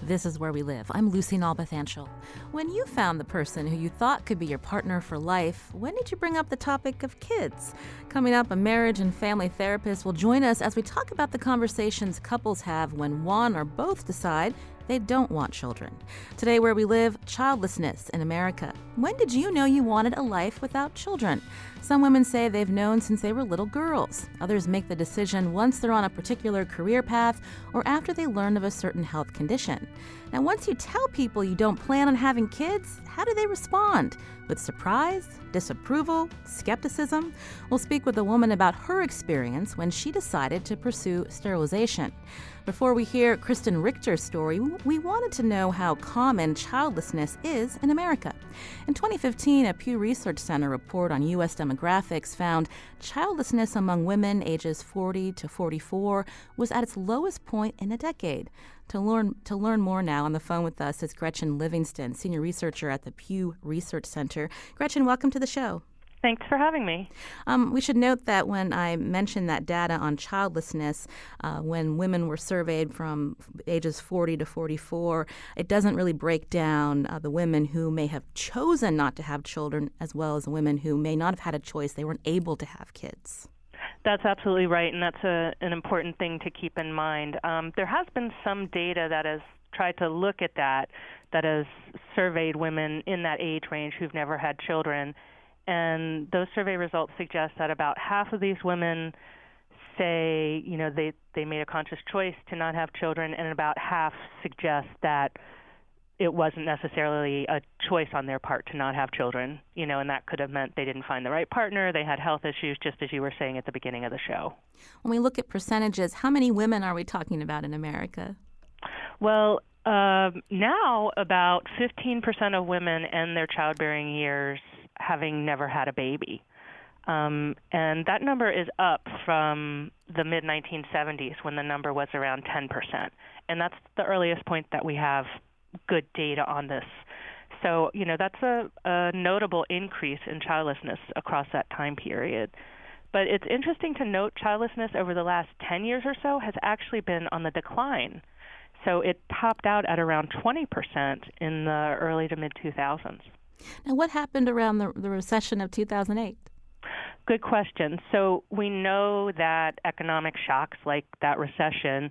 This is Where We Live. I'm Lucy Nalbathanchel. When you found the person who you thought could be your partner for life, when did you bring up the topic of kids? Coming up, a marriage and family therapist will join us as we talk about the conversations couples have when one or both decide they don't want children. Today, Where We Live, childlessness in America. When did you know you wanted a life without children? Some women say they've known since they were little girls. Others make the decision once they're on a particular career path or after they learn of a certain health condition. Now, once you tell people you don't plan on having kids, how do they respond? With surprise, disapproval, skepticism? We'll speak with a woman about her experience when she decided to pursue sterilization. Before we hear Kristen Richter's story, we wanted to know how common childlessness is in America. In 2015, a Pew Research Center report on U.S. demographics found childlessness among women ages 40 to 44 was at its lowest point in a decade. To learn more now, on the phone with us is Gretchen Livingston, senior researcher at the Pew Research Center. Gretchen, welcome to the show. Thanks for having me. We should note that when I mentioned that data on childlessness, when women were surveyed from ages 40 to 44, it doesn't really break down the women who may have chosen not to have children as well as the women who may not have had a choice. They weren't able to have kids. That's absolutely right, and that's an important thing to keep in mind. There has been some data that has tried to look at that has surveyed women in that age range who've never had children. And those survey results suggest that about half of these women say, they made a conscious choice to not have children, and about half suggest that it wasn't necessarily a choice on their part to not have children, and that could have meant they didn't find the right partner, they had health issues, just as you were saying at the beginning of the show. When we look at percentages, how many women are we talking about in America? Well, now about 15% of women end their childbearing years having never had a baby. And that number is up from the mid-1970s when the number was around 10%. And that's the earliest point that we have good data on this. So, that's a notable increase in childlessness across that time period. But it's interesting to note childlessness over the last 10 years or so has actually been on the decline. So it topped out at around 20% in the early to mid-2000s. Now, what happened around the recession of 2008? Good question. So we know that economic shocks like that recession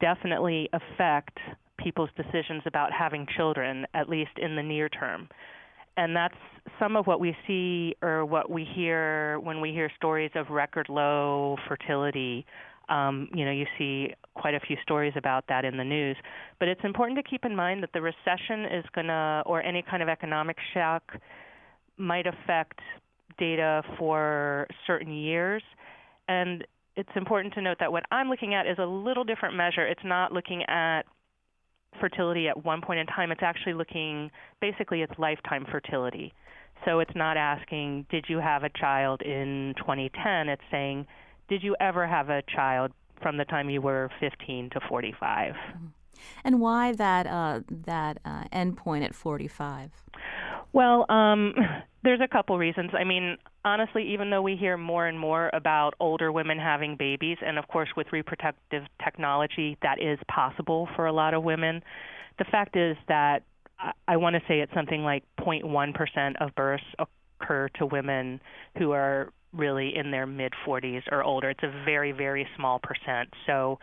definitely affect people's decisions about having children, at least in the near term. And that's some of what we see or what we hear when we hear stories of record low fertility. You see quite a few stories about that in the news. But it's important to keep in mind that the recession is or any kind of economic shock might affect data for certain years. And it's important to note that what I'm looking at is a little different measure. It's not looking at fertility at one point in time. It's actually looking, basically, it's lifetime fertility. So it's not asking, did you have a child in 2010? It's saying, did you ever have a child from the time you were 15 to 45? And why that endpoint at 45? Well, there's a couple reasons. I mean, honestly, even though we hear more and more about older women having babies, and of course with reproductive technology that is possible for a lot of women, the fact is that I want to say it's something like 0.1% of births occur to women who are really in their mid-40s or older. It's a very, very small percent. So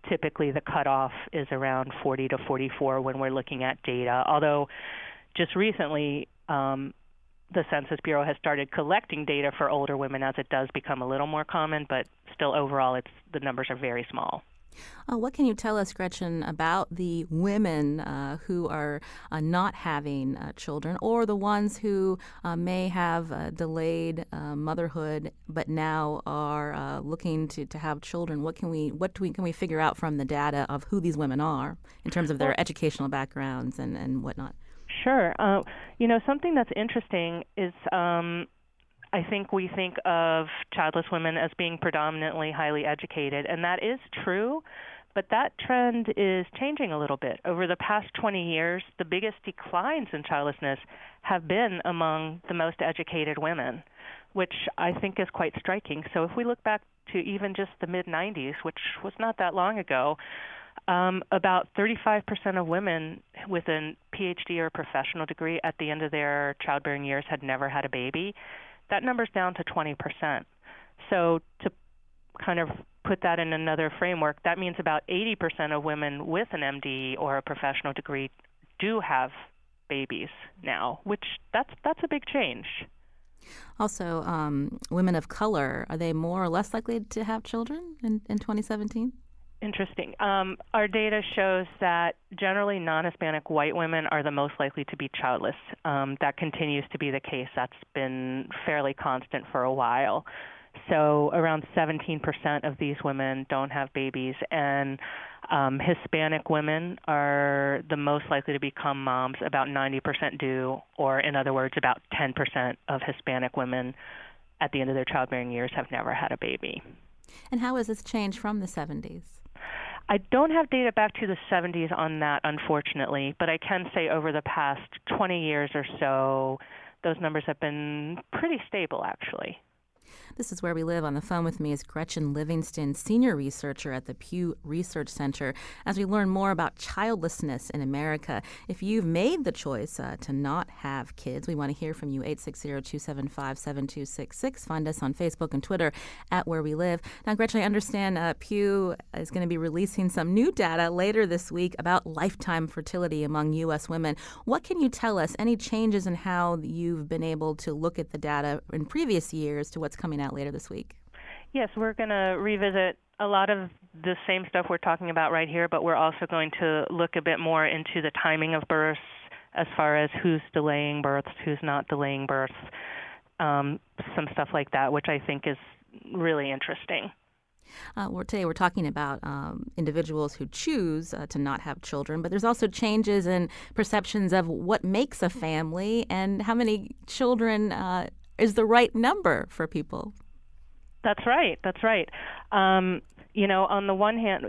typically the cutoff is around 40 to 44 when we're looking at data. Although just recently the Census Bureau has started collecting data for older women as it does become a little more common, but still overall the numbers are very small. What can you tell us, Gretchen, about the women who are not having children, or the ones who may have delayed motherhood but now are looking to have children? What can we figure out from the data of who these women are in terms of their educational backgrounds and whatnot? Sure. Something that's interesting is I think we think of childless women as being predominantly highly educated, and that is true, but that trend is changing a little bit. Over the past 20 years, the biggest declines in childlessness have been among the most educated women, which I think is quite striking. So if we look back to even just the mid-90s, which was not that long ago, About 35% of women with a PhD or a professional degree at the end of their childbearing years had never had a baby. That number's down to 20%. So to kind of put that in another framework, that means about 80% of women with an MD or a professional degree do have babies now, which that's a big change. Also, women of color, are they more or less likely to have children in 2017? Interesting. Our data shows that generally non-Hispanic white women are the most likely to be childless. That continues to be the case. That's been fairly constant for a while. So around 17% of these women don't have babies, and Hispanic women are the most likely to become moms. About 90% do, or in other words, about 10% of Hispanic women at the end of their childbearing years have never had a baby. And how has this changed from the 70s? I don't have data back to the 70s on that, unfortunately, but I can say over the past 20 years or so, those numbers have been pretty stable, actually. This is Where We Live. On the phone with me is Gretchen Livingston, senior researcher at the Pew Research Center, as we learn more about childlessness in America. If you've made the choice to not have kids, we want to hear from you. 860-275-7266. Find us on Facebook and Twitter at Where We Live. Now, Gretchen, I understand Pew is going to be releasing some new data later this week about lifetime fertility among U.S. women. What can you tell us? Any changes in how you've been able to look at the data in previous years to what's coming out later this week? Yes, we're going to revisit a lot of the same stuff we're talking about right here, but we're also going to look a bit more into the timing of births as far as who's delaying births, who's not delaying births, some stuff like that, which I think is really interesting. Today we're talking about individuals who choose to not have children, but there's also changes in perceptions of what makes a family and how many children is the right number for people. That's right. On the one hand,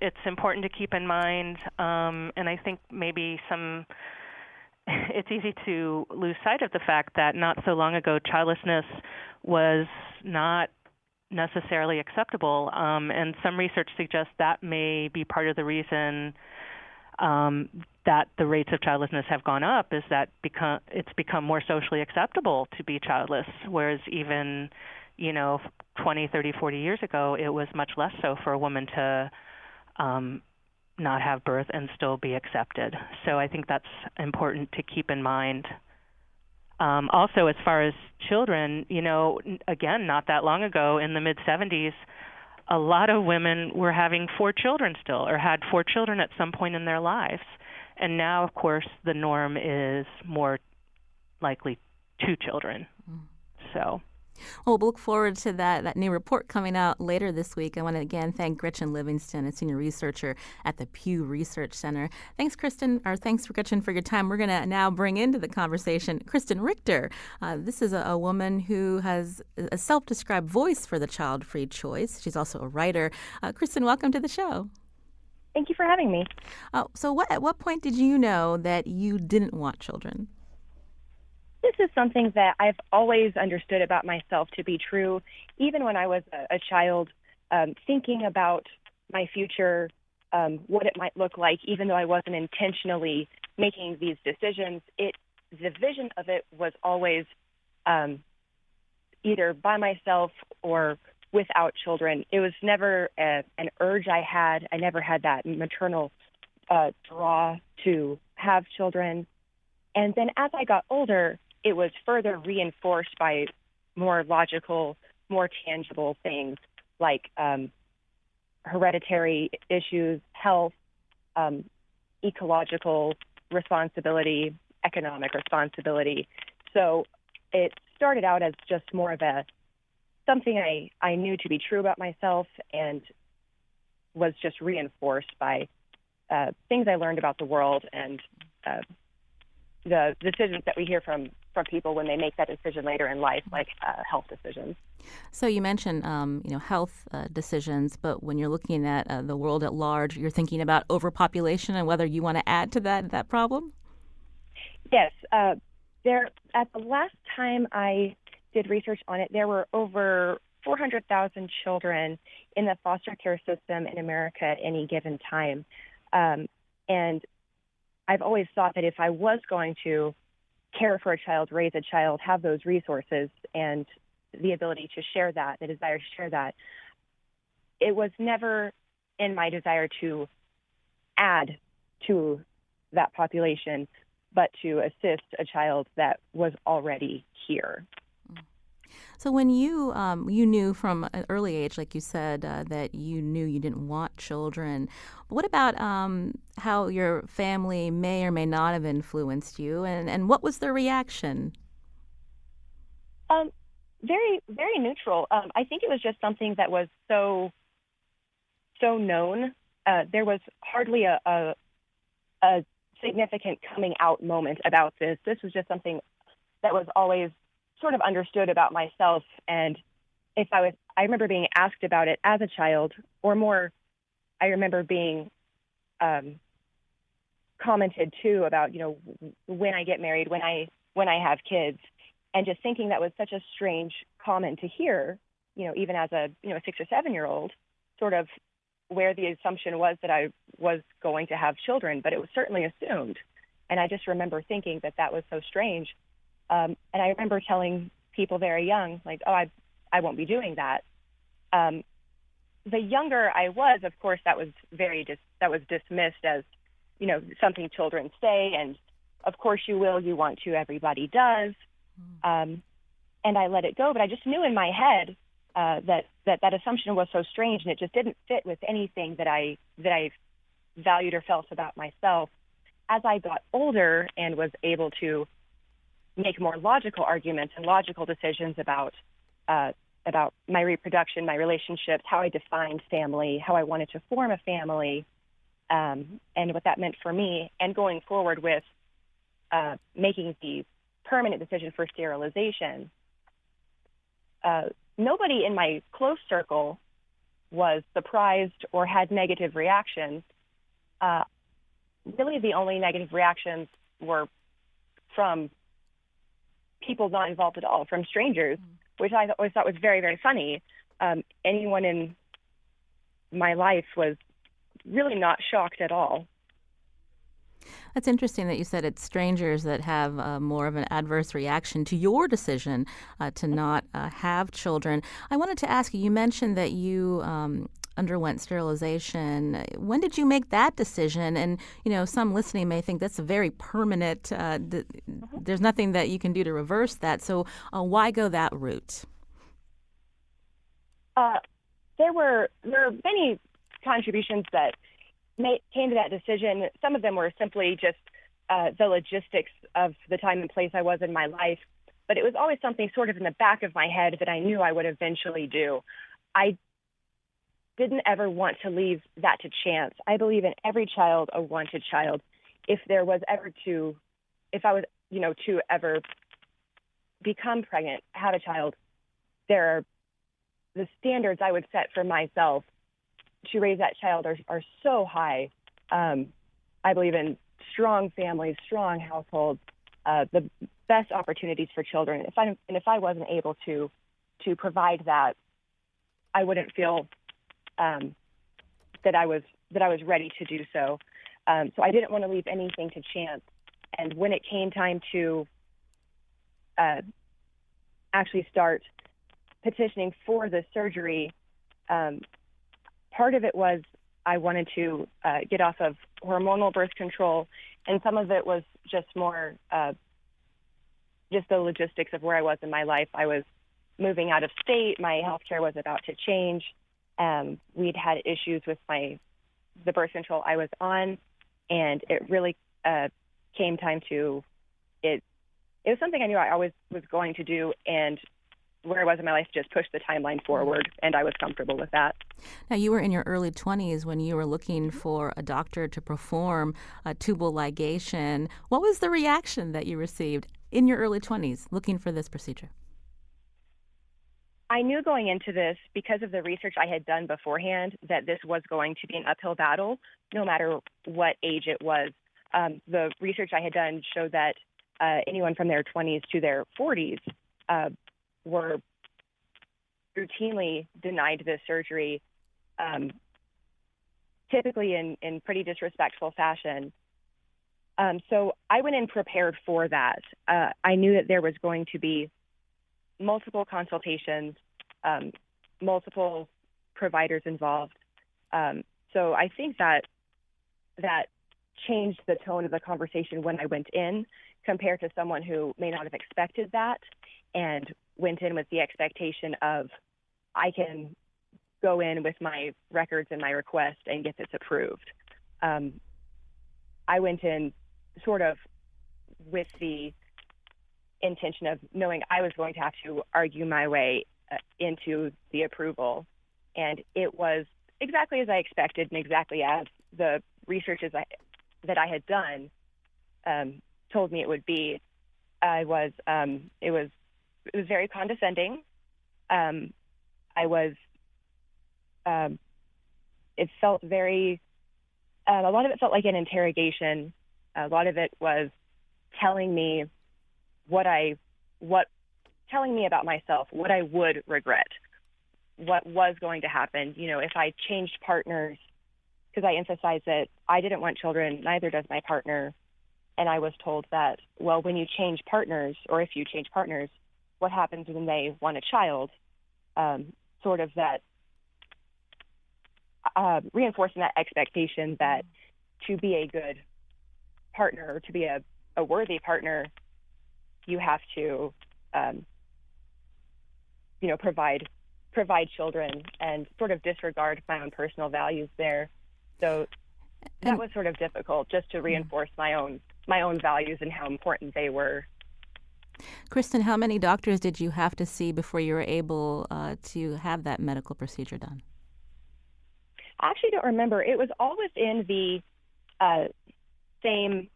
it's important to keep in mind, and I think maybe it's easy to lose sight of the fact that not so long ago, childlessness was not necessarily acceptable, and some research suggests that may be part of the reason that the rates of childlessness have gone up, is that it's become more socially acceptable to be childless, whereas even 20, 30, 40 years ago, it was much less so for a woman to not have birth and still be accepted. So I think that's important to keep in mind. Also, as far as children, again, not that long ago, in the mid-'70s, a lot of women were having 4 children still, or had 4 children at some point in their lives. And now, of course, the norm is more likely 2 children. So, well, we'll look forward to that new report coming out later this week. I want to again thank Gretchen Livingston, a senior researcher at the Pew Research Center. Thanks, Gretchen, for your time. We're going to now bring into the conversation Kristen Richter. This is a woman who has a self-described voice for the child-free choice. She's also a writer. Kristen, welcome to the show. Thank you for having me. So at what point did you know that you didn't want children? This is something that I've always understood about myself to be true, even when I was a child, thinking about my future, what it might look like, even though I wasn't intentionally making these decisions. The vision of it was always either by myself or without children. It was never an urge I had. I never had that maternal draw to have children. And then as I got older, it was further reinforced by more logical, more tangible things like hereditary issues, health, ecological responsibility, economic responsibility. So it started out as just more of something I knew to be true about myself, and was just reinforced by things I learned about the world and the decisions that we hear from people when they make that decision later in life, like health decisions. So you mentioned, health decisions, but when you're looking at the world at large, you're thinking about overpopulation and whether you want to add to that problem? Yes. At the last time I did research on it, there were over 400,000 children in the foster care system in America at any given time. And I've always thought that if I was going to care for a child, raise a child, have those resources and the ability to share that, the desire to share that, it was never in my desire to add to that population, but to assist a child that was already here. So when you knew from an early age, like you said, that you knew you didn't want children, what about how your family may or may not have influenced you, and what was their reaction? Very, very neutral. I think it was just something that was so known. There was hardly a significant coming out moment about this. This was just something that was always sort of understood about myself. And I remember being asked about it as a child, or more, I remember being commented to about, when I get married, when I have kids, and just thinking that was such a strange comment to hear, even as a 6 or 7 year old, sort of where the assumption was that I was going to have children, but it was certainly assumed. And I just remember thinking that was so strange. And I remember telling people very young, like, oh, I won't be doing that. The younger I was, of course, that was dismissed as, something children say. And of course you will, you want to, everybody does. And I let it go. But I just knew in my head that assumption was so strange, and it just didn't fit with anything that I valued or felt about myself. As I got older and was able to make more logical arguments and logical decisions about my reproduction, my relationships, how I defined family, how I wanted to form a family, and what that meant for me, and going forward with making the permanent decision for sterilization, nobody in my close circle was surprised or had negative reactions. Really, the only negative reactions were from people not involved at all, from strangers, which I always thought was very, very funny. Anyone in my life was really not shocked at all. That's interesting that you said it's strangers that have more of an adverse reaction to your decision to not have children. I wanted to ask you, you mentioned that you underwent sterilization. When did you make that decision? And, some listening may think that's a very permanent, there's nothing that you can do to reverse that. So why go that route? There were many contributions that came to that decision. Some of them were simply just the logistics of the time and place I was in my life, but it was always something sort of in the back of my head that I knew I would eventually do. I didn't ever want to leave that to chance. I believe in every child a wanted child. If I was to ever become pregnant, have a child, there are the standards I would set for myself to raise that child are so high. I believe in strong families, strong households, the best opportunities for children. If I wasn't able to provide that, I wouldn't feel that I was ready to do so. So I didn't want to leave anything to chance. And when it came time to actually start petitioning for the surgery, part of it was I wanted to get off of hormonal birth control, and some of it was just more just the logistics of where I was in my life. I was moving out of state. My healthcare was about to change. We'd had issues with the birth control I was on, and it really came time to it. It was something I knew I always was going to do, and where I was in my life just pushed the timeline forward, and I was comfortable with that. Now, you were in your early 20s when you were looking for a doctor to perform a tubal ligation. What was the reaction that you received in your early 20s looking for this procedure? I knew going into this, because of the research I had done beforehand, that this was going to be an uphill battle, no matter what age it was. The research I had done showed that anyone from their 20s to their 40s were routinely denied this surgery, typically in pretty disrespectful fashion. So I went in prepared for that. I knew that there was going to be multiple consultations, multiple providers involved. So I think that changed the tone of the conversation when I went in compared to someone who may not have expected that and went in with the expectation of, I can go in with my records and my request and get this approved. I went in sort of with the intention of knowing I was going to have to argue my way into the approval. And it was exactly as I expected and exactly as the researches that I had done told me it would be. It was very condescending. It felt very, a lot of it felt like an interrogation. A lot of it was telling me telling me about myself, what I would regret, what was going to happen. You know, if I changed partners, because I emphasized that I didn't want children, neither does my partner. And I was told that, well, when you change partners, or if you change partners, what happens when they want a child? Sort of that, reinforcing that expectation that to be a good partner, or to be a worthy partner, you have to, provide children, and sort of disregard my own personal values there. So that was sort of difficult, just to reinforce my own values and how important they were. Kristen, how many doctors did you have to see before you were able to have that medical procedure done? I actually don't remember. It was all within the same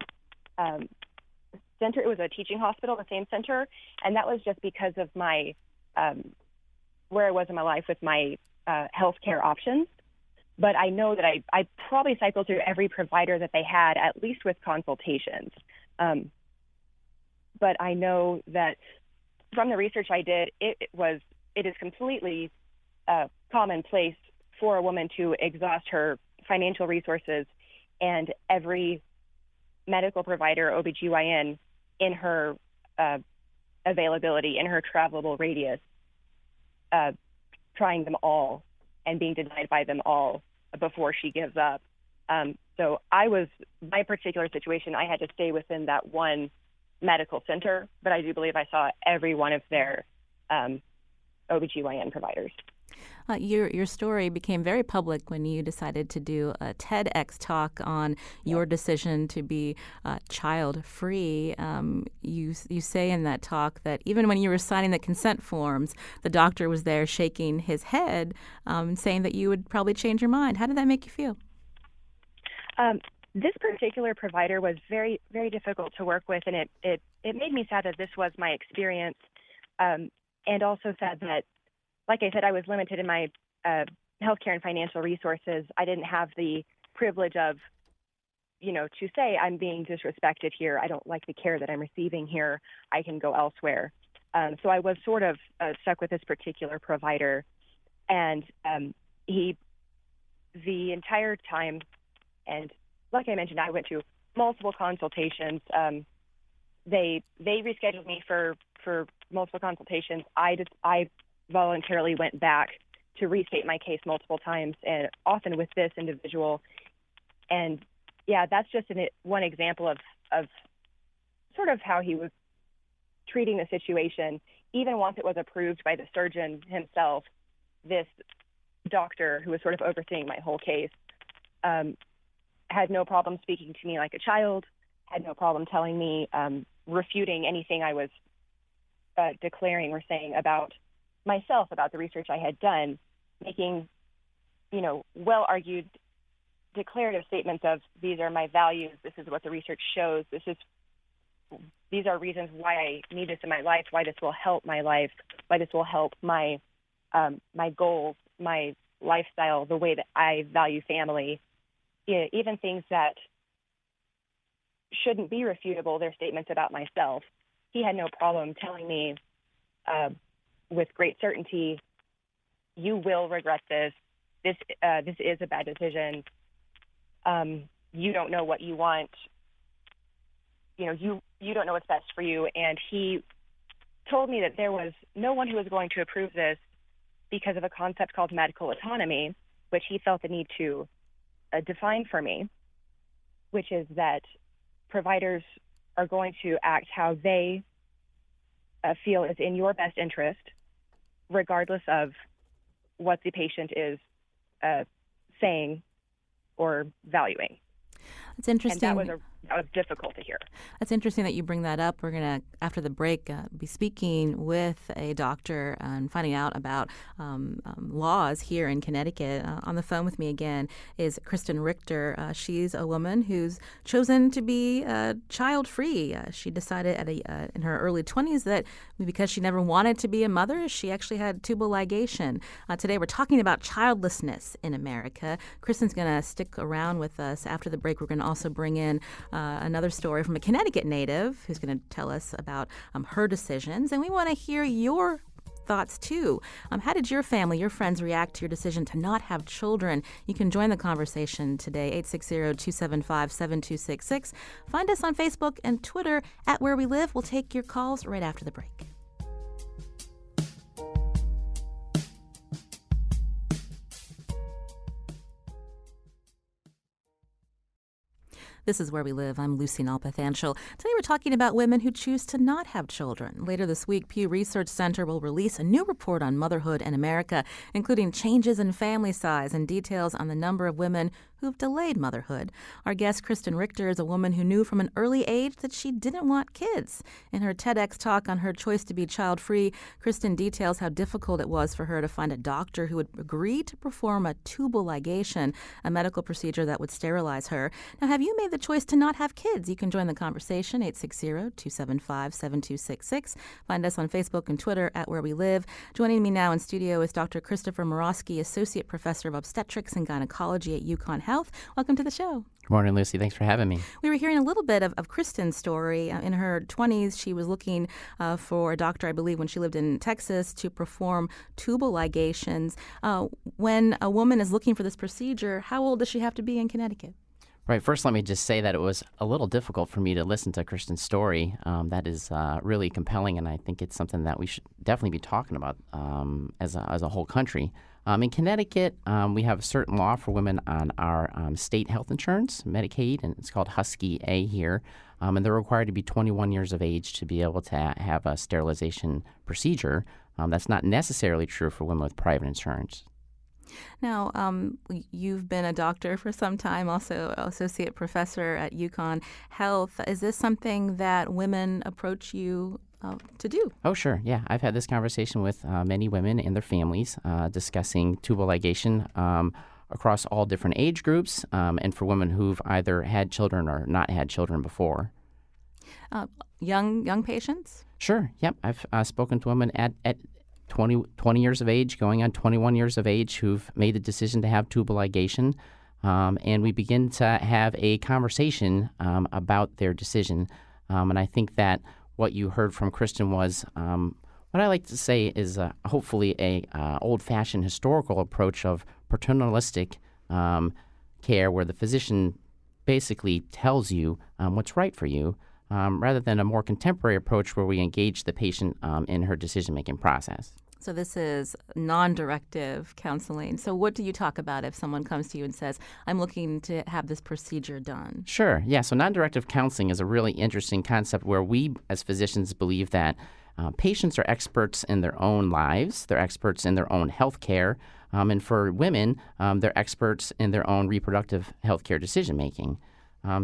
center. It was a teaching hospital, the same center, and that was just because of my where I was in my life with my healthcare options. But I know that I probably cycled through every provider that they had, at least with consultations. But I know that from the research I did, it is completely commonplace for a woman to exhaust her financial resources, and every medical provider, OBGYN, in her availability, in her travelable radius, trying them all and being denied by them all before she gives up. So my particular situation, I had to stay within that one medical center, but I do believe I saw every one of their OBGYN providers. Your story became very public when you decided to do a TEDx talk on your decision to be child-free. You say in that talk that even when you were signing the consent forms, the doctor was there shaking his head, saying that you would probably change your mind. How did that make you feel? This particular provider was very, very difficult to work with, and it made me sad that this was my experience, and also sad that, like I said, I was limited in my healthcare and financial resources. I didn't have the privilege of, to say I'm being disrespected here. I don't like the care that I'm receiving here. I can go elsewhere. So I was sort of stuck with this particular provider, and the entire time, and like I mentioned, I went to multiple consultations. They rescheduled me for multiple consultations. I voluntarily went back to restate my case multiple times, and often with this individual. And yeah, that's just one example of sort of how he was treating the situation. Even once it was approved by the surgeon himself, this doctor, who was sort of overseeing my whole case, had no problem speaking to me like a child, had no problem telling me, refuting anything I was declaring or saying about myself, about the research I had done, making, well-argued declarative statements of, these are my values, this is what the research shows, these are reasons why I need this in my life, why this will help my life, why this will help my my goals, my lifestyle, the way that I value family, even things that shouldn't be refutable, their statements about myself. He had no problem telling me with great certainty you will regret this. This is a bad decision. You don't know what you want. You don't know what's best for you. And he told me that there was no one who was going to approve this because of a concept called medical autonomy, which he felt the need to define for me, which is that providers are going to act how they feel is in your best interest, regardless of what the patient is saying or valuing. It's interesting. And that was difficult to hear. That's interesting that you bring that up. We're going to, after the break, be speaking with a doctor and finding out about laws here in Connecticut. On the phone with me again is Kristen Richter. She's a woman who's chosen to be child-free. She decided in her early 20s that because she never wanted to be a mother, she actually had tubal ligation. Today we're talking about childlessness in America. Kristen's going to stick around with us after the break. We're going to also bring in another story from a Connecticut native who's going to tell us about her decisions. And we want to hear your thoughts, too. How did your family, your friends react to your decision to not have children? You can join the conversation today, 860-275-7266. Find us on Facebook and Twitter at Where We Live. We'll take your calls right after the break. This is Where We Live. I'm Lucy Nalpathanchel. Today we're talking about women who choose to not have children. Later this week, Pew Research Center will release a new report on motherhood in America, including changes in family size and details on the number of women who've delayed motherhood. Our guest, Kristen Richter, is a woman who knew from an early age that she didn't want kids. In her TEDx talk on her choice to be child-free, Kristen details how difficult it was for her to find a doctor who would agree to perform a tubal ligation, a medical procedure that would sterilize her. Now, have you made the choice to not have kids? You can join the conversation, 860-275-7266. Find us on Facebook and Twitter at Where We Live. Joining me now in studio is Dr. Christopher Morosky, Associate Professor of Obstetrics and Gynecology at UConn Health. Welcome to the show. Good morning, Lucy. Thanks for having me. We were hearing a little bit of Kristen's story. In her 20s, she was looking for a doctor, I believe, when she lived in Texas to perform tubal ligations. When a woman is looking for this procedure, how old does she have to be in Connecticut? Right. First, let me just say that it was a little difficult for me to listen to Kristen's story. That is really compelling, and I think it's something that we should definitely be talking about as a whole country. In Connecticut, we have a certain law for women on our state health insurance, Medicaid, and it's called Husky A here. And they're required to be 21 years of age to be able to have a sterilization procedure. That's not necessarily true for women with private insurance. Now, you've been a doctor for some time, also associate professor at UConn Health. Is this something that women approach you to do? Oh, sure. Yeah. I've had this conversation with many women and their families discussing tubal ligation across all different age groups and for women who've either had children or not had children before. Young patients? Sure. Yep. I've spoken to women at 20 years of age, going on 21 years of age, who've made the decision to have tubal ligation. And we begin to have a conversation about their decision. And I think that what you heard from Kristen was what I like to say is hopefully a old-fashioned historical approach of paternalistic care where the physician basically tells you what's right for you, rather than a more contemporary approach where we engage the patient in her decision-making process. So this is non-directive counseling. So what do you talk about if someone comes to you and says, I'm looking to have this procedure done? Sure. Yeah. So non-directive counseling is a really interesting concept where we as physicians believe that patients are experts in their own lives. They're experts in their own health care. And for women, they're experts in their own reproductive health care decision-making.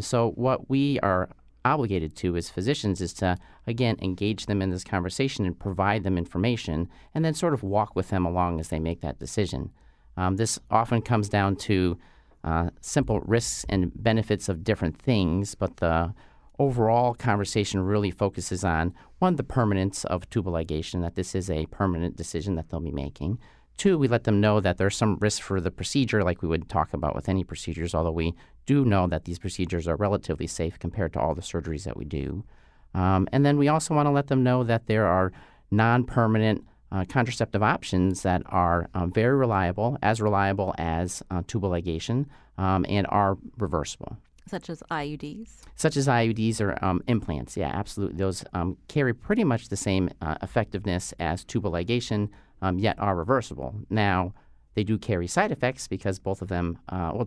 So what we are obligated to as physicians is to, again, engage them in this conversation and provide them information and then sort of walk with them along as they make that decision. This often comes down to simple risks and benefits of different things, but the overall conversation really focuses on, one, the permanence of tubal ligation, that this is a permanent decision that they'll be making. Two, we let them know that there's some risk for the procedure like we would talk about with any procedures, although we do know that these procedures are relatively safe compared to all the surgeries that we do. And then we also want to let them know that there are non-permanent contraceptive options that are very reliable as tubal ligation, and are reversible. Such as IUDs? Such as IUDs or implants, yeah, absolutely. Those carry pretty much the same effectiveness as tubal ligation, yet are reversible. Now, they do carry side effects because both of them,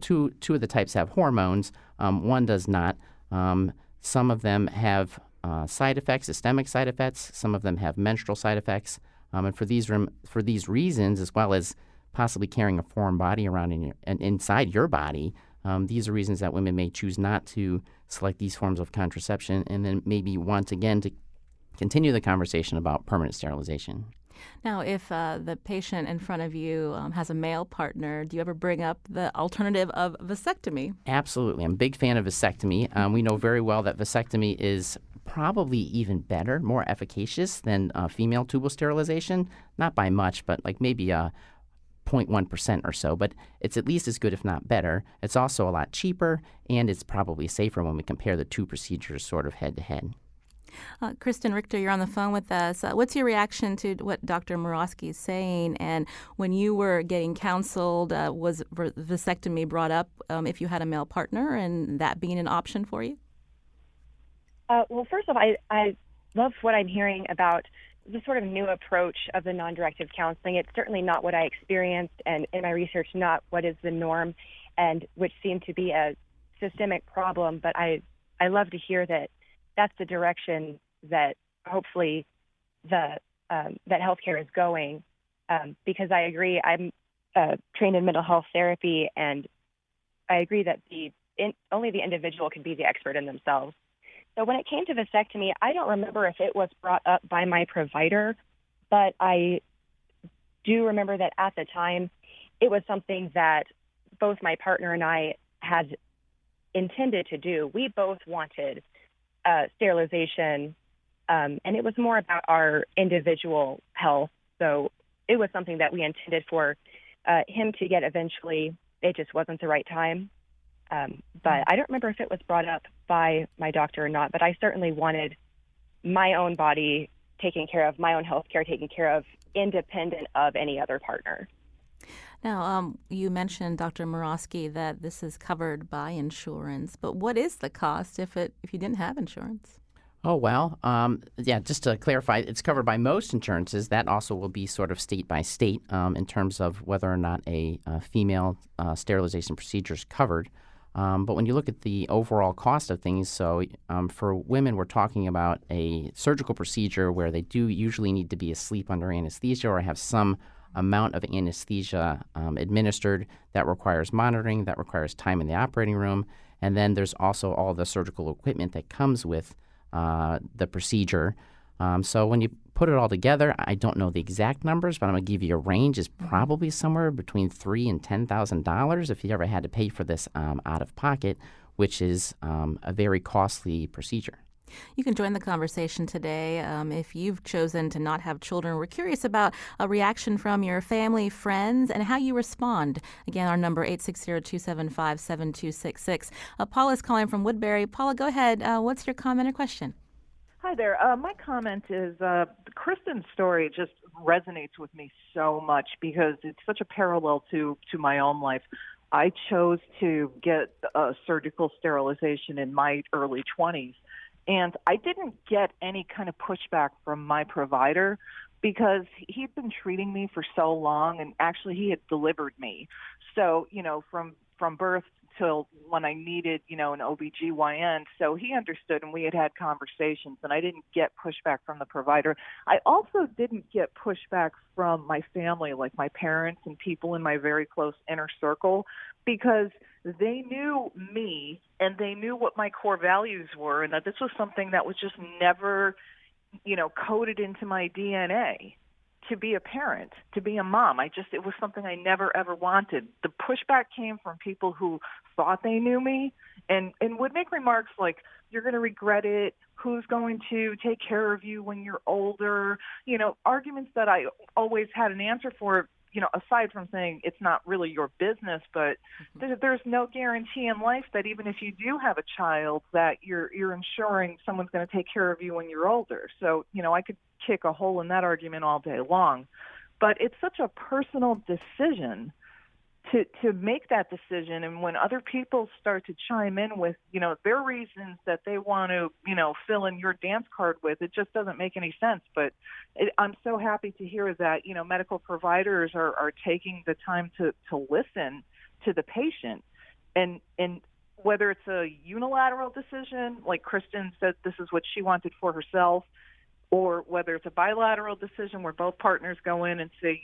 two of the types have hormones. One does not. Some of them have side effects, systemic side effects. Some of them have menstrual side effects. And for these reasons, as well as possibly carrying a foreign body around inside your body, these are reasons that women may choose not to select these forms of contraception, and then maybe want again to continue the conversation about permanent sterilization. Now, if the patient in front of you has a male partner, do you ever bring up the alternative of vasectomy? Absolutely. I'm a big fan of vasectomy. We know very well that vasectomy is probably even better, more efficacious than female tubal sterilization. Not by much, but like maybe 0.1% or so, but it's at least as good, if not better. It's also a lot cheaper, and it's probably safer when we compare the two procedures sort of head to head. Kristen Richter, you're on the phone with us. What's your reaction to what Dr. Murawski is saying? And when you were getting counseled, was vasectomy brought up if you had a male partner, and that being an option for you? Well, first off, I love what I'm hearing about the sort of new approach of the non-directive counseling. It's certainly not what I experienced, and in my research, not what is the norm, and which seemed to be a systemic problem. But I love to hear that that's the direction that hopefully that healthcare is going, because I agree. I'm trained in mental health therapy, and I agree that only the individual can be the expert in themselves. So when it came to vasectomy, I don't remember if it was brought up by my provider, but I do remember that at the time it was something that both my partner and I had intended to do. We both wanted sterilization, and it was more about our individual health. So it was something that we intended for him to get eventually. It just wasn't the right time. But I don't remember if it was brought up by my doctor or not, but I certainly wanted my own body taken care of, my own health care taken care of, independent of any other partner. Now, you mentioned, Dr. Murawski, that this is covered by insurance, but what is the cost if you didn't have insurance? Oh, well, just to clarify, it's covered by most insurances. That also will be sort of state by state in terms of whether or not a female sterilization procedure is covered. But when you look at the overall cost of things, so for women, we're talking about a surgical procedure where they do usually need to be asleep under anesthesia or have some amount of anesthesia administered that requires monitoring, that requires time in the operating room. And then there's also all the surgical equipment that comes with the procedure. So when you put it all together, I don't know the exact numbers, but I'm going to give you a range. Is probably somewhere between $3,000 and $10,000 if you ever had to pay for this out of pocket, which is a very costly procedure. You can join the conversation today if you've chosen to not have children. We're curious about a reaction from your family, friends, and how you respond. Again, our number 860-275-7266. Paula's calling from Woodbury. Paula, go ahead. What's your comment or question? Hi there. My comment is Kristen's story just resonates with me so much because it's such a parallel to my own life. I chose to get a surgical sterilization in my early 20s, and I didn't get any kind of pushback from my provider because he'd been treating me for so long, and actually he had delivered me. So, from birth till when I needed, an OBGYN. So he understood, and we had conversations, and I didn't get pushback from the provider. I also didn't get pushback from my family, like my parents and people in my very close inner circle, because they knew me and they knew what my core values were, and that this was something that was just never, coded into my DNA. To be a parent, to be a mom. It was something I never, ever wanted. The pushback came from people who thought they knew me and would make remarks like, you're going to regret it. Who's going to take care of you when you're older? Arguments that I always had an answer for aside from saying it's not really your business, but there's no guarantee in life that even if you do have a child, that you're ensuring someone's going to take care of you when you're older. So, I could kick a hole in that argument all day long. But it's such a personal decision to make that decision. And when other people start to chime in with, their reasons that they want to, fill in your dance card with, it just doesn't make any sense. But I'm so happy to hear that, medical providers are taking the time to listen to the patient. And whether it's a unilateral decision, like Kristen said, this is what she wanted for herself, or whether it's a bilateral decision where both partners go in and say,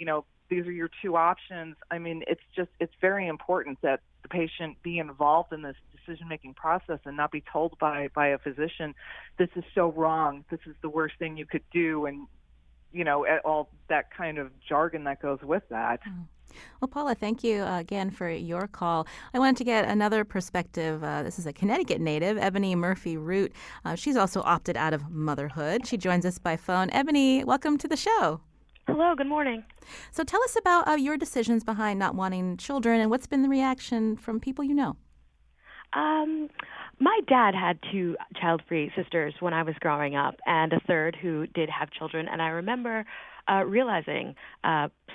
these are your two options. I mean, it's very important that the patient be involved in this decision-making process and not be told by a physician, this is so wrong, this is the worst thing you could do, and, all that kind of jargon that goes with that. Well, Paula, thank you again for your call. I wanted to get another perspective. This is a Connecticut native, Ebony Murphy-Root. She's also opted out of motherhood. She joins us by phone. Ebony, welcome to the show. Hello, good morning. So tell us about your decisions behind not wanting children and what's been the reaction from people you know. My dad had two child-free sisters when I was growing up and a third who did have children. And I remember realizing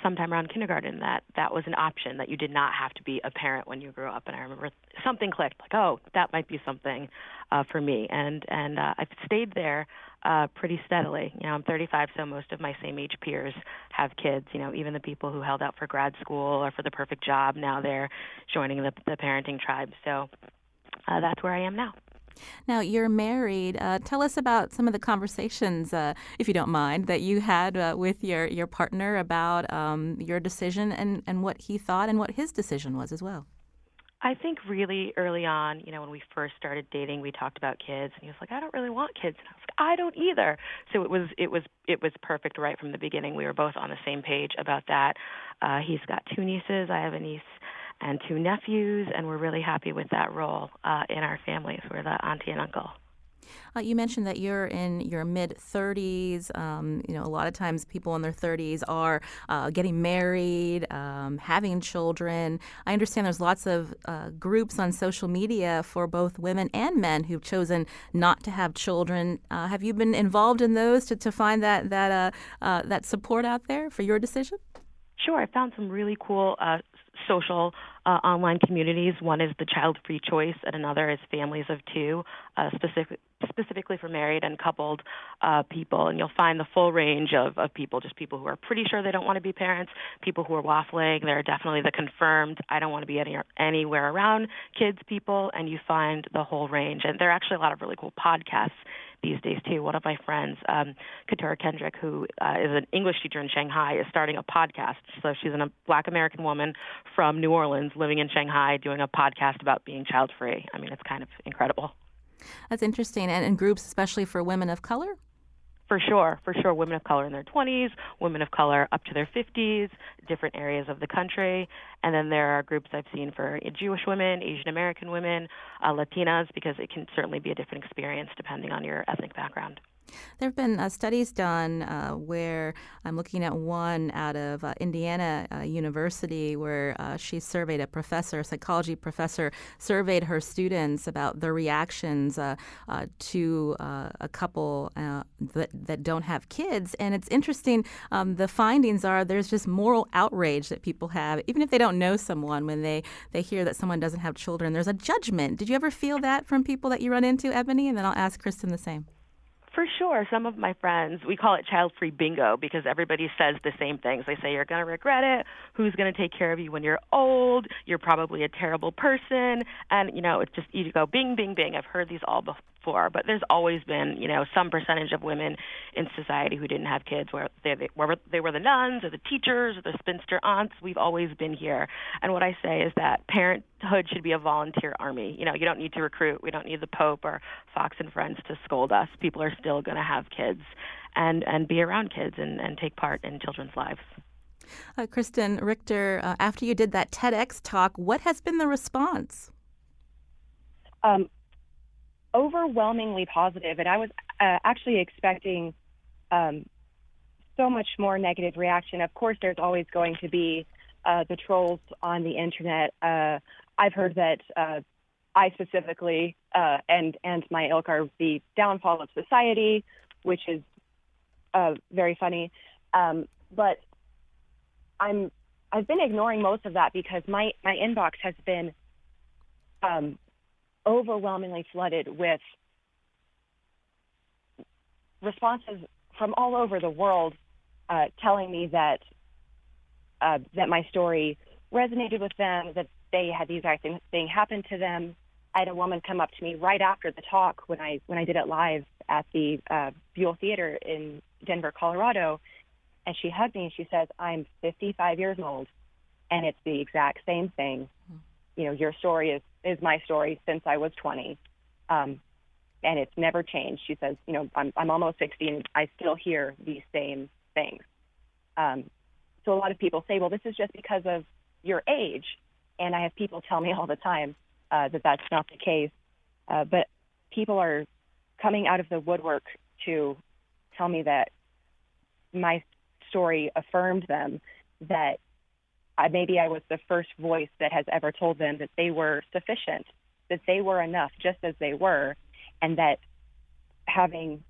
sometime around kindergarten that was an option, that you did not have to be a parent when you grew up. And I remember something clicked, like, oh, that might be something for me. And I've stayed there pretty steadily. I'm 35, so most of my same age peers have kids. Even the people who held out for grad school or for the perfect job, now they're joining the parenting tribe. So that's where I am now. Now, you're married. Tell us about some of the conversations, if you don't mind, that you had with your partner about your decision and what he thought and what his decision was as well. I think really early on, when we first started dating, we talked about kids, and he was like, "I don't really want kids," and I was like, "I don't either." So it was perfect right from the beginning. We were both on the same page about that. He's got two nieces. I have a niece and two nephews, and we're really happy with that role in our families. We're the auntie and uncle. You mentioned that you're in your mid-30s. A lot of times people in their 30s are getting married, having children. I understand there's lots of groups on social media for both women and men who've chosen not to have children. Have you been involved in those to find that support out there for your decision? Sure. I found some really cool social online communities. One is the Childfree Choice, and another is Families of Two, specifically for married and coupled people. And you'll find the full range of people, just people who are pretty sure they don't want to be parents, people who are waffling. There are definitely the confirmed, I don't want to be anywhere around kids people, and you find the whole range. And there are actually a lot of really cool podcasts these days, too. One of my friends, Katura Kendrick, who is an English teacher in Shanghai, is starting a podcast. So she's a Black American woman from New Orleans living in Shanghai doing a podcast about being child-free. I mean, it's kind of incredible. That's interesting. And in groups, especially for women of color? For sure. Women of color in their 20s, women of color up to their 50s, different areas of the country. And then there are groups I've seen for Jewish women, Asian American women, Latinas, because it can certainly be a different experience depending on your ethnic background. There have been studies done where I'm looking at one out of Indiana University where she surveyed a psychology professor, surveyed her students about their reactions to a couple that don't have kids. And it's interesting, the findings are there's just moral outrage that people have, even if they don't know someone, when they hear that someone doesn't have children. There's a judgment. Did you ever feel that from people that you run into, Ebony? And then I'll ask Kristen the same. For sure. Some of my friends, we call it child-free bingo because everybody says the same things. They say, you're going to regret it. Who's going to take care of you when you're old? You're probably a terrible person. And, it's just, you go bing, bing, bing. I've heard these all before. But there's always been, some percentage of women in society who didn't have kids, where they were the nuns or the teachers or the spinster aunts. We've always been here. And what I say is that parenthood should be a volunteer army. You don't need to recruit. We don't need the Pope or Fox and Friends to scold us. People are still going to have kids and be around kids and take part in children's lives. Kristen Richter, after you did that TEDx talk, what has been the response? Overwhelmingly positive, and I was actually expecting so much more negative reaction. Of course, there's always going to be the trolls on the internet. I've heard that I specifically and my ilk are the downfall of society, which is very funny. But I've been ignoring most of that because my inbox has been overwhelmingly flooded with responses from all over the world telling me that my story resonated with them, that they had the exact same thing happen to them. I had a woman come up to me right after the talk when I did it live at the Buell Theater in Denver, Colorado, and she hugged me and she says, "I'm 55 years old, and it's the exact same thing. You know, your story is my story since I was 20, and it's never changed." She says, "You know, I'm almost 60, and I still hear these same things." So a lot of people say, "Well, this is just because of your age," and I have people tell me all the time that that's not the case. But people are coming out of the woodwork to tell me that my story affirmed them, that maybe I was the first voice that has ever told them that they were sufficient, that they were enough just as they were, and that having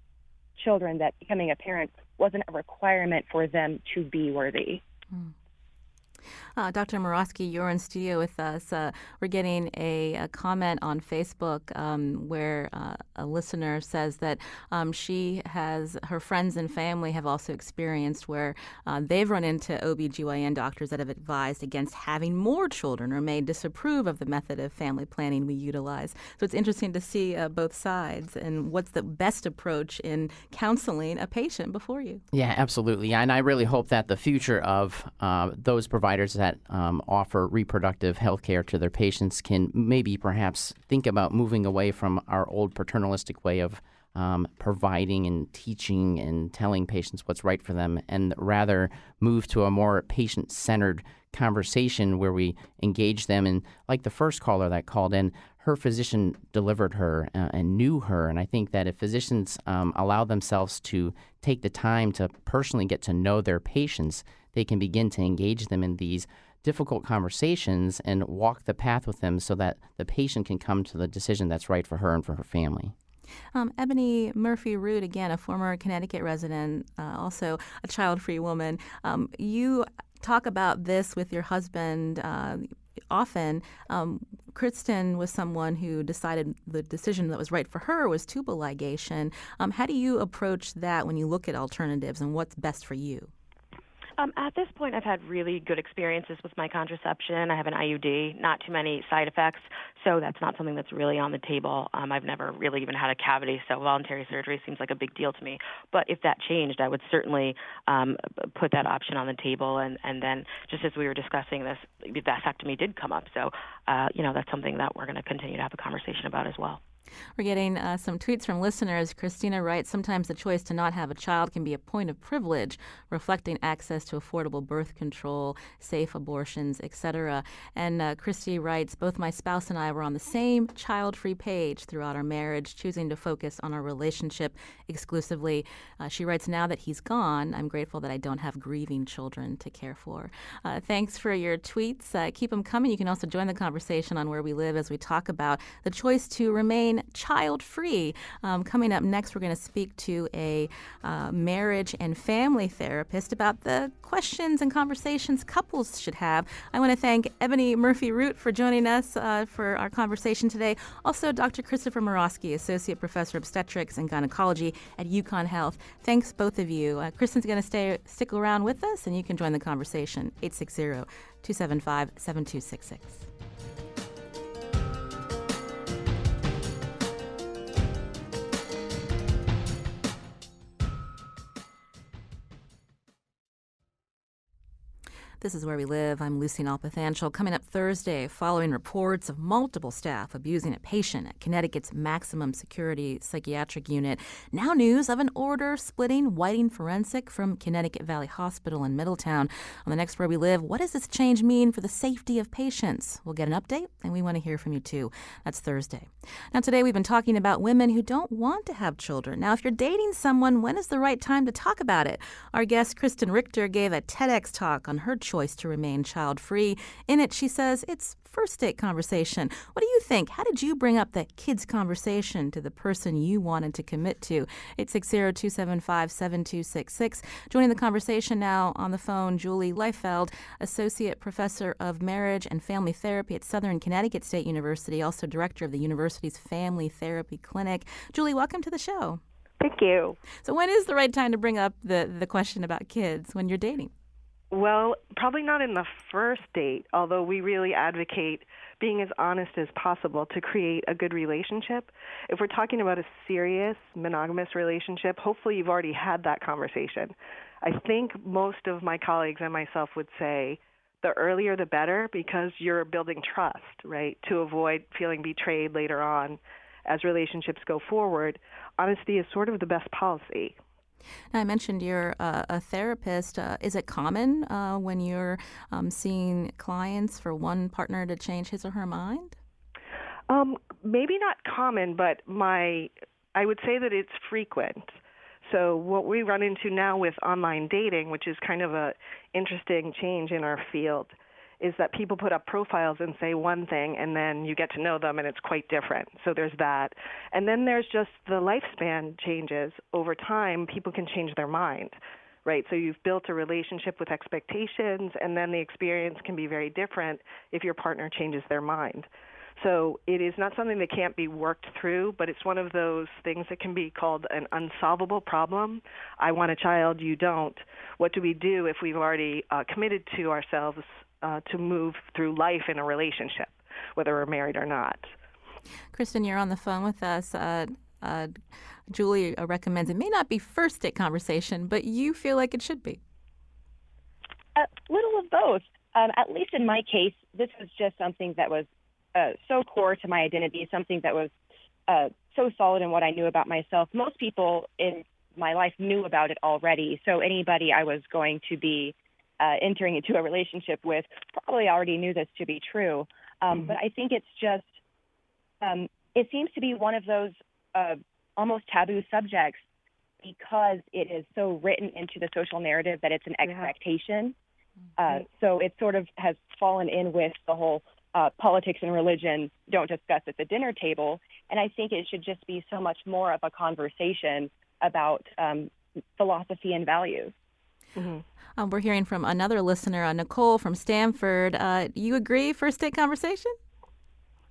children, that becoming a parent wasn't a requirement for them to be worthy. Dr. Morosky, you're in studio with us. We're getting a comment on Facebook where a listener says that her friends and family have also experienced where they've run into OBGYN doctors that have advised against having more children or may disapprove of the method of family planning we utilize. So it's interesting to see both sides and what's the best approach in counseling a patient before you. Yeah, absolutely. And I really hope that the future of those providers that offer reproductive health care to their patients can maybe perhaps think about moving away from our old paternalistic way of providing and teaching and telling patients what's right for them, and rather move to a more patient-centered conversation where we engage them. And like the first caller that called in, her physician delivered her and knew her. And I think that if physicians allow themselves to take the time to personally get to know their patients, they can begin to engage them in these difficult conversations and walk the path with them so that the patient can come to the decision that's right for her and for her family. Ebony Murphy-Root, again, a former Connecticut resident, also a child-free woman. You talk about this with your husband often. Kristen was someone who decided the decision that was right for her was tubal ligation. How do you approach that when you look at alternatives and what's best for you? At this point, I've had really good experiences with my contraception. I have an IUD, not too many side effects, so that's not something that's really on the table. I've never really even had a cavity, so voluntary surgery seems like a big deal to me. But if that changed, I would certainly put that option on the table. And then, just as we were discussing this, the vasectomy did come up. So, that's something that we're going to continue to have a conversation about as well. We're getting some tweets from listeners. Christina writes, sometimes the choice to not have a child can be a point of privilege, reflecting access to affordable birth control, safe abortions, etc. And Christy writes, both my spouse and I were on the same child-free page throughout our marriage, choosing to focus on our relationship exclusively. She writes, now that he's gone, I'm grateful that I don't have grieving children to care for. Thanks for your tweets. Keep them coming. You can also join the conversation on Where We Live as we talk about the choice to remain child-free. Coming up next, we're going to speak to a marriage and family therapist about the questions and conversations couples should have. I want to thank Ebony Murphy-Root for joining us for our conversation today. Also, Dr. Christopher Morosky, Associate Professor of Obstetrics and Gynecology at UConn Health. Thanks, both of you. Kristen's going to stick around with us, and you can join the conversation, 860-275-7266. This is Where We Live. I'm Lucy Nalpathanchel. Coming up Thursday, following reports of multiple staff abusing a patient at Connecticut's maximum security psychiatric unit, now news of an order splitting Whiting Forensic from Connecticut Valley Hospital in Middletown. On the next Where We Live, what does this change mean for the safety of patients? We'll get an update, and we want to hear from you too. That's Thursday. Now, today we've been talking about women who don't want to have children. Now, if you're dating someone, when is the right time to talk about it? Our guest, Kristen Richter, gave a TEDx talk on her choice to remain child-free. In it, she says it's first date conversation. What do you think? How did you bring up the kids conversation to the person you wanted to commit to? 860-275-7266. Joining the conversation now on the phone, Julie Leifeld, Associate Professor of Marriage and Family Therapy at Southern Connecticut State University, also Director of the university's Family Therapy Clinic. Julie, welcome to the show. Thank you. So when is the right time to bring up the question about kids when you're dating? Well, probably not in the first date, although we really advocate being as honest as possible to create a good relationship. If we're talking about a serious monogamous relationship, hopefully you've already had that conversation. I think most of my colleagues and myself would say the earlier the better, because you're building trust, right, to avoid feeling betrayed later on as relationships go forward. Honesty is sort of the best policy. Now, I mentioned you're a therapist. Is it common when you're seeing clients for one partner to change his or her mind? Maybe not common, but I would say that it's frequent. So what we run into now with online dating, which is kind of a interesting change in our field, is that people put up profiles and say one thing, and then you get to know them, and it's quite different. So there's that. And then there's just the lifespan changes. Over time, people can change their mind, right? So you've built a relationship with expectations, and then the experience can be very different if your partner changes their mind. So it is not something that can't be worked through, but it's one of those things that can be called an unsolvable problem. I want a child, you don't. What do we do if we've already committed to ourselves to move through life in a relationship, whether we're married or not? Kristen, you're on the phone with us. Julie recommends it may not be first date conversation, but you feel like it should be. A little of both. At least in my case, this was just something that was so core to my identity, something that was so solid in what I knew about myself. Most people in my life knew about it already, so anybody I was going to be entering into a relationship with probably already knew this to be true. But I think it's just, it seems to be one of those almost taboo subjects because it is so written into the social narrative that it's an expectation. So it sort of has fallen in with the whole politics and religion don't discuss at the dinner table. And I think it should just be so much more of a conversation about philosophy and values. Mm-hmm. We're hearing from another listener, Nicole from Stamford. You agree, first date conversation?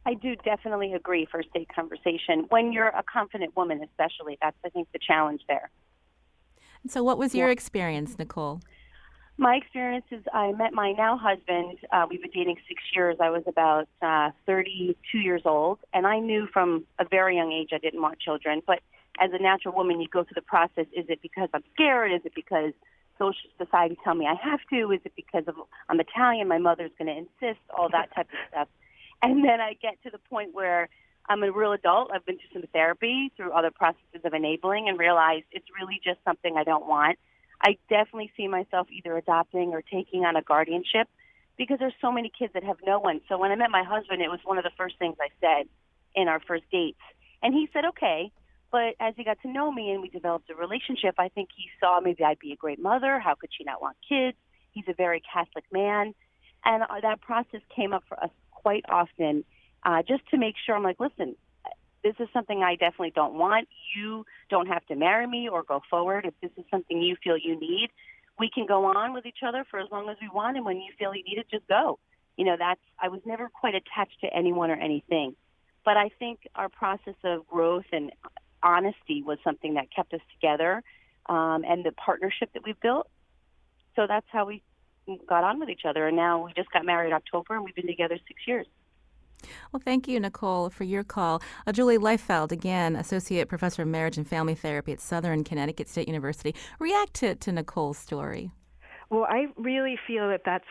I do definitely agree, first date conversation. When you're a confident woman especially, that's, I think, the challenge there. So what was your experience, Nicole? My experience is I met my now husband. We've been dating 6 years. I was about 32 years old, and I knew from a very young age I didn't want children. But as a natural woman, you go through the process. Is it because I'm scared? Is it because social society tell me I have to? Is it because I'm Italian, my mother's going to insist, all that type of stuff. And then I get to the point where I'm a real adult. I've been through some therapy, through other processes of enabling, and realized it's really just something I don't want. I definitely see myself either adopting or taking on a guardianship because there's so many kids that have no one. So when I met my husband, it was one of the first things I said in our first dates. And he said, okay. But as he got to know me and we developed a relationship, I think he saw maybe I'd be a great mother. How could she not want kids? He's a very Catholic man. And that process came up for us quite often just to make sure. I'm like, listen, this is something I definitely don't want. You don't have to marry me or go forward. If this is something you feel you need, we can go on with each other for as long as we want. And when you feel you need it, just go. You know, I was never quite attached to anyone or anything. But I think our process of growth and honesty was something that kept us together, and the partnership that we've built. So that's how we got on with each other. And now we just got married in October, and we've been together 6 years. Well, thank you, Nicole, for your call. Julie Leifeld, again, Associate Professor of Marriage and Family Therapy at Southern Connecticut State University. React to Nicole's story. Well, I really feel that that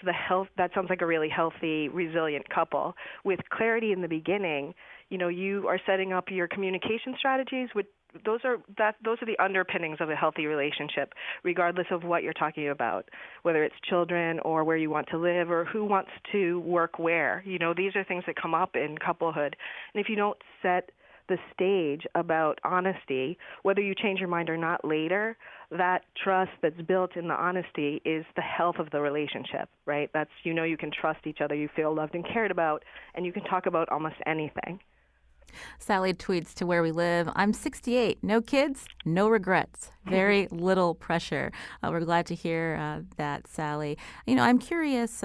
sounds like a really healthy, resilient couple. With clarity in the beginning, you are setting up your communication strategies with those are the underpinnings of a healthy relationship, regardless of what you're talking about, whether it's children or where you want to live or who wants to work where. These are things that come up in couplehood. And if you don't set the stage about honesty, whether you change your mind or not later, that trust that's built in the honesty is the health of the relationship, right? That's, you can trust each other, you feel loved and cared about, and you can talk about almost anything. Sally tweets to where we live, I'm 68, no kids, no regrets, very little pressure. We're glad to hear that, Sally. I'm curious,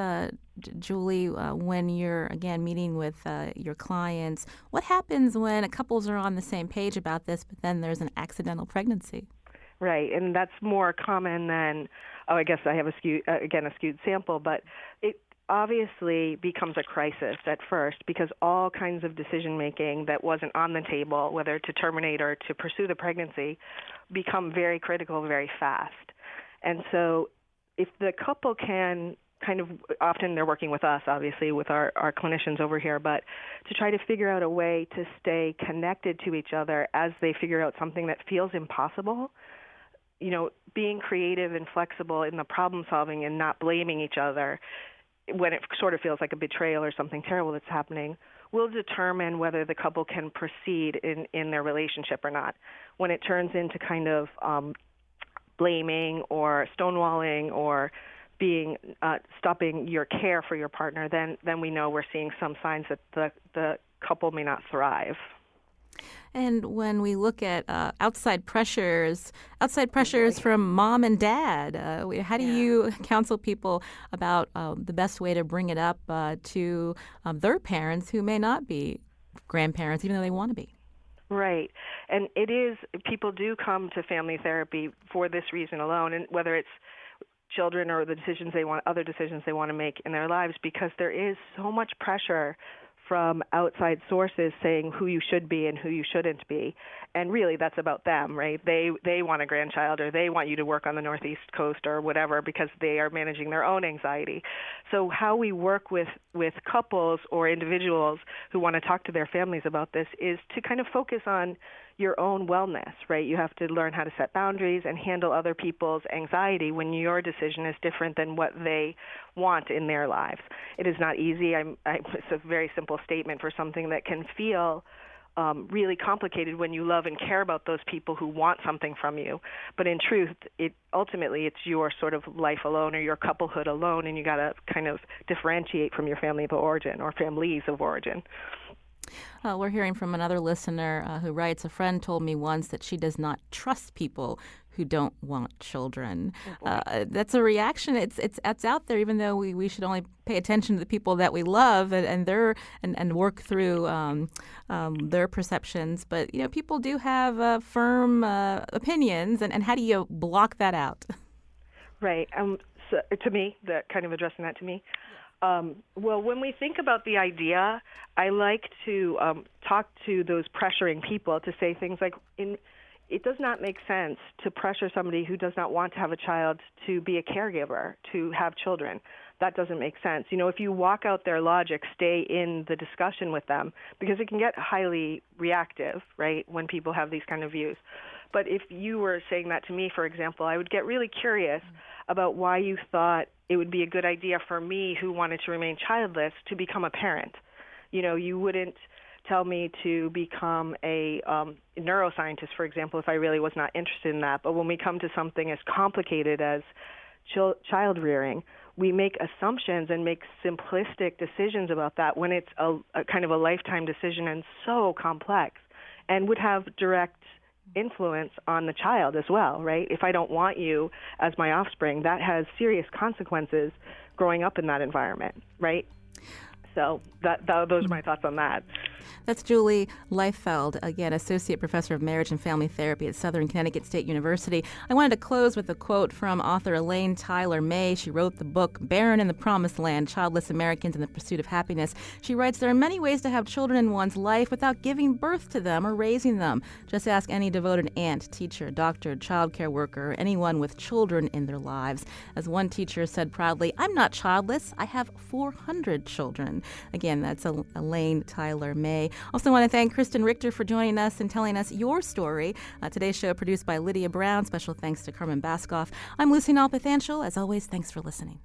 Julie, when you're, again, meeting with your clients, what happens when couples are on the same page about this, but then there's an accidental pregnancy? Right, and that's more common than, I guess I have a skewed sample, but it obviously becomes a crisis at first because all kinds of decision-making that wasn't on the table, whether to terminate or to pursue the pregnancy, become very critical very fast. And so if the couple can often they're working with us, obviously, with our clinicians over here, but to try to figure out a way to stay connected to each other as they figure out something that feels impossible, being creative and flexible in the problem solving and not blaming each other when it sort of feels like a betrayal or something terrible that's happening, will determine whether the couple can proceed in their relationship or not. When it turns into kind of blaming or stonewalling or being stopping your care for your partner, then we know we're seeing some signs that the couple may not thrive. And when we look at outside pressures from mom and dad, how do you counsel people about the best way to bring it up to their parents who may not be grandparents, even though they want to be? Right. And people do come to family therapy for this reason alone, and whether it's children or other decisions they want to make in their lives, because there is so much pressure from outside sources saying who you should be and who you shouldn't be. And really that's about them, right? They want a grandchild, or they want you to work on the Northeast coast or whatever because they are managing their own anxiety. So how we work with couples or individuals who want to talk to their families about this is to kind of focus on your own wellness, right? You have to learn how to set boundaries and handle other people's anxiety when your decision is different than what they want in their lives. It is not easy. It's a very simple statement for something that can feel really complicated when you love and care about those people who want something from you. But in truth, ultimately it's your sort of life alone or your couplehood alone, and you got to kind of differentiate from your family of origin or families of origin. We're hearing from another listener who writes, a friend told me once that she does not trust people who don't want children. That's a reaction. It's out there, even though we should only pay attention to the people that we love and work through their perceptions. But, people do have firm opinions, and how do you block that out? Right. So to me, kind of addressing that to me, well, when we think about the idea, I like to talk to those pressuring people to say things like, it does not make sense to pressure somebody who does not want to have a child to be a caregiver, to have children. That doesn't make sense. If you walk out their logic, stay in the discussion with them, because it can get highly reactive, right, when people have these kind of views. But if you were saying that to me, for example, I would get really curious about why you thought it would be a good idea for me, who wanted to remain childless, to become a parent. You wouldn't tell me to become a neuroscientist, for example, if I really was not interested in that. But when we come to something as complicated as child rearing, we make assumptions and make simplistic decisions about that when it's a kind of a lifetime decision and so complex and would have direct influence on the child as well, right? If I don't want you as my offspring, that has serious consequences growing up in that environment, right? So those are my thoughts on that. That's Julie Leifeld, again, Associate Professor of Marriage and Family Therapy at Southern Connecticut State University. I wanted to close with a quote from author Elaine Tyler May. She wrote the book Barren in the Promised Land, Childless Americans in the Pursuit of Happiness. She writes, there are many ways to have children in one's life without giving birth to them or raising them. Just ask any devoted aunt, teacher, doctor, child care worker, or anyone with children in their lives. As one teacher said proudly, I'm not childless. I have 400 children. Again, that's Elaine Tyler May. Also want to thank Kristen Richter for joining us and telling us your story. Today's show produced by Lydia Brown. Special thanks to Carmen Baskoff. I'm Lucy Nalpathanchel. As always, thanks for listening.